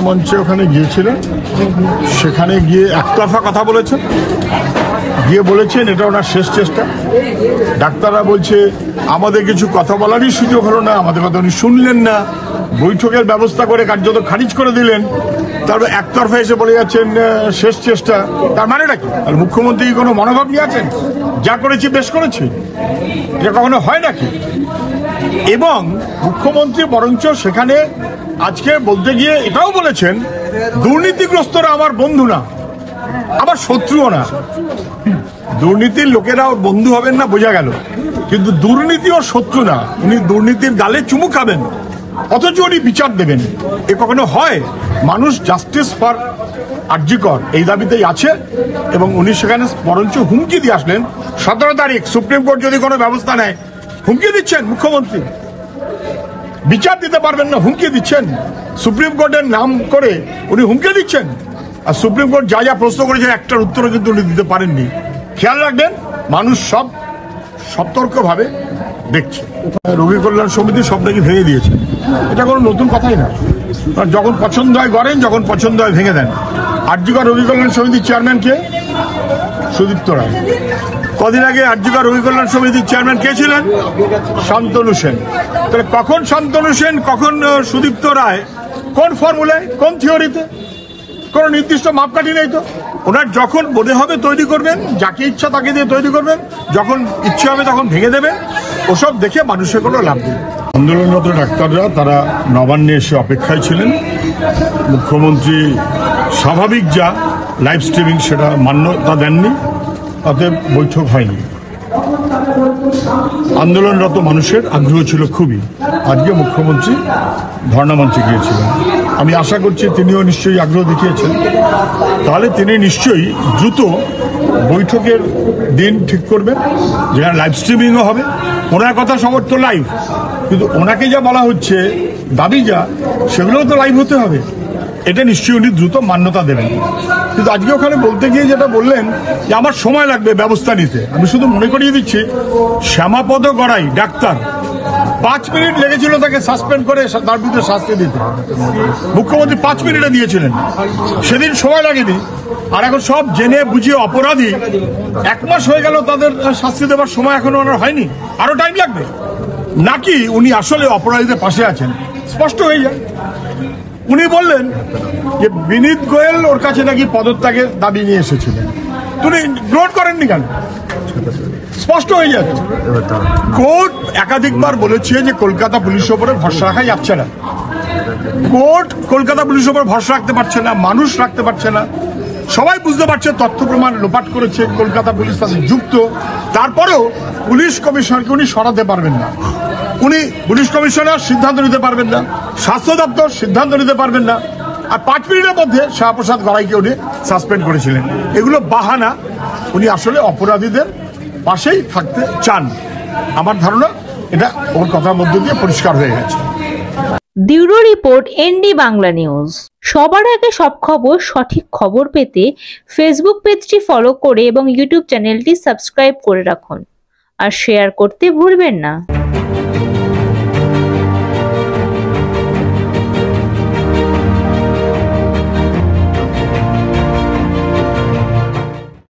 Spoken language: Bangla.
মঞ্চে ওখানে গিয়েছিলেন, সেখানে গিয়ে একতরফা কথা বলেছেন, গিয়ে বলেছেন এটা ওনার শেষ চেষ্টা। ডাক্তাররা বলছে আমাদের কিছু কথা বলারই সুযোগ হলো না, আমাদের কথা উনি শুনলেন না, বৈঠকের ব্যবস্থা করে কার্যত খারিজ করে দিলেন। তারপর একতরফা এসে বলে যাচ্ছেন শেষ চেষ্টা। তার মানেটা কি? আর মুখ্যমন্ত্রী কোনো মনোভাব নিয়ে আছেন যা করেছি বেশ করেছি? এটা কখনো হয় নাকি? এবং মুখ্যমন্ত্রী বরঞ্চ সেখানে আজকে বলতে গিয়ে এটাও বলেছেন দুর্নীতিগ্রস্তরা আমার বন্ধু না, আমার শত্রুও না। দুর্নীতির লোকেরা ওর বন্ধু হবেন না বোঝা গেল, কিন্তু দুর্নীতি ওর শত্রু না। উনি দুর্নীতির গালে চুমু খাবেন অথচ উনি বিচার দেবেন, এ কখনো হয়? মানুষ জাস্টিস ফর আরজি কর এই দাবিতেই আছে এবং উনি সেখানে বরঞ্চ হুমকি দিয়ে আসলেন 17 তারিখ সুপ্রিম কোর্ট যদি কোনো ব্যবস্থা নেয়। হুমকি দিচ্ছেন মুখ্যমন্ত্রী, বিচার দিতে পারবেন না, হুমকি দিচ্ছেন। সুপ্রিম কোর্টের নাম করে উনি হুমকি দিচ্ছেন। আর সুপ্রিম কোর্ট যা যা প্রশ্ন করেছে একটার উত্তরও কিন্তু উনি দিতে পারেননি। খেয়াল রাখবেন, মানুষ সব সতর্কভাবে দেখছে। রোগী কল্যাণ সমিতি সব নাকি ভেঙে দিয়েছে, এটা কোনো নতুন কথাই না। যখন পছন্দ হয় গড়েন, যখন পছন্দ হয় ভেঙে দেন। আরজিকর রোগী কল্যাণ সমিতির চেয়ারম্যান কে? সুদীপ্ত রায়। কদিন আগে আরজিকর রোগী কল্যাণ সমিতির চেয়ারম্যান কে ছিলেন? শান্তনু সেন। তাহলে কখন শান্তনু সেন, কখন সুদীপ্ত রায়? কোন ফর্মুলায়, কোন থিওরিতে? কোনো নির্দিষ্ট মাপকাঠি নেই তো। ওনার যখন মনে হবে তৈরি করবেন, যাকে ইচ্ছা তাকে দিয়ে তৈরি করবেন, যখন ইচ্ছে হবে তখন ভেঙে দেবেন। ওসব দেখে মানুষের কোনো লাভ নেই। আন্দোলনরত ডাক্তাররা তারা নবান্নে এসে অপেক্ষায় ছিলেন। মুখ্যমন্ত্রী স্বাভাবিক যা লাইভ স্ট্রিমিং সেটা মান্যতা দেননি, অতএব বৈঠক হয়নি। আন্দোলনরত মানুষের আগ্রহ ছিল খুবই। আজকে মুখ্যমন্ত্রী ধর্ণা মঞ্চে গিয়েছিলেন, আমি আশা করছি তিনিও নিশ্চয়ই আগ্রহ দেখিয়েছেন। তাহলে তিনি নিশ্চয়ই দ্রুত বৈঠকের দিন ঠিক করবেন, যেখানে লাইভ স্ট্রিমিংও হবে। ওনার কথা সমর্থ লাইভ, কিন্তু ওনাকে যা বলা হচ্ছে দাবি যা, সেগুলোও তো লাইভ হতে হবে। এটা নিশ্চয়ই উনি দ্রুত মান্যতা দেবেন। কিন্তু আজকে ওখানে বলতে গিয়ে যেটা বললেন যে আমার সময় লাগবে ব্যবস্থা নিতে, আমি শুধু মনে করিয়ে দিচ্ছি শ্যামাপদ গড়াই ডাক্তার 5 মিনিট লেগেছিল তাকে সাসপেন্ড করে তার বিরুদ্ধে শাস্তি দিতে। মুখ্যমন্ত্রী 5 মিনিটে দিয়েছিলেন, সেদিন সময় লাগেনি। আর এখন সব জেনে বুঝিয়ে অপরাধী 1 মাস হয়ে গেল, তাদের শাস্তি দেওয়ার সময় এখনো ওনার হয়নি, আরো টাইম লাগবে? নাকি উনি আসলে অপরাধীদের পাশে আছেন? স্পষ্ট হয়ে যায়। উনি বললেন যে বিনীত গোয়েল ওর কাছে নাকি পদত্যাগের দাবি নিয়ে এসেছিলেন, তিনি গ্রহণ করেননি কেন? স্পষ্ট হয়ে যাচ্ছে। কোর্ট একাধিকবার বলেছে যে কলকাতা পুলিশের উপরে ভরসা রাখা যাচ্ছে না। কোর্ট কলকাতা পুলিশের উপর ভরসা রাখতে পারছে না, মানুষ রাখতে পারছে না। সবাই বুঝতে পারছে তথ্য প্রমাণ লোপাট করেছে কলকাতা পুলিশ, তাদের যুক্ত। তারপরেও পুলিশ কমিশনারকে উনি সরাতে পারবেন না। উনি পুলিশ কমিশনার সিদ্ধান্ত নিতে পারবেন না, স্বাস্থ্য দপ্তর সিদ্ধান্ত নিতে পারবেন না। আর 5 মিনিটের মধ্যে শ্যামাপ্রসাদ গড়াইকে উনি সাসপেন্ড করেছিলেন। এগুলো বাহানা। উনি আসলে অপরাধীদের পাশেই থাকতে চান। আমার ধারণা এটা ওর কথার মধ্য দিয়ে পরিষ্কার হয়ে গেছে। Bureau report, ND Bangla news. সবার আগে সব খবর, সঠিক খবর পেতে ফেসবুক পেজটি ফলো করে এবং ইউটিউব চ্যানেলটি সাবস্ক্রাইব করে রাখুন আর শেয়ার করতে ভুলবেন না।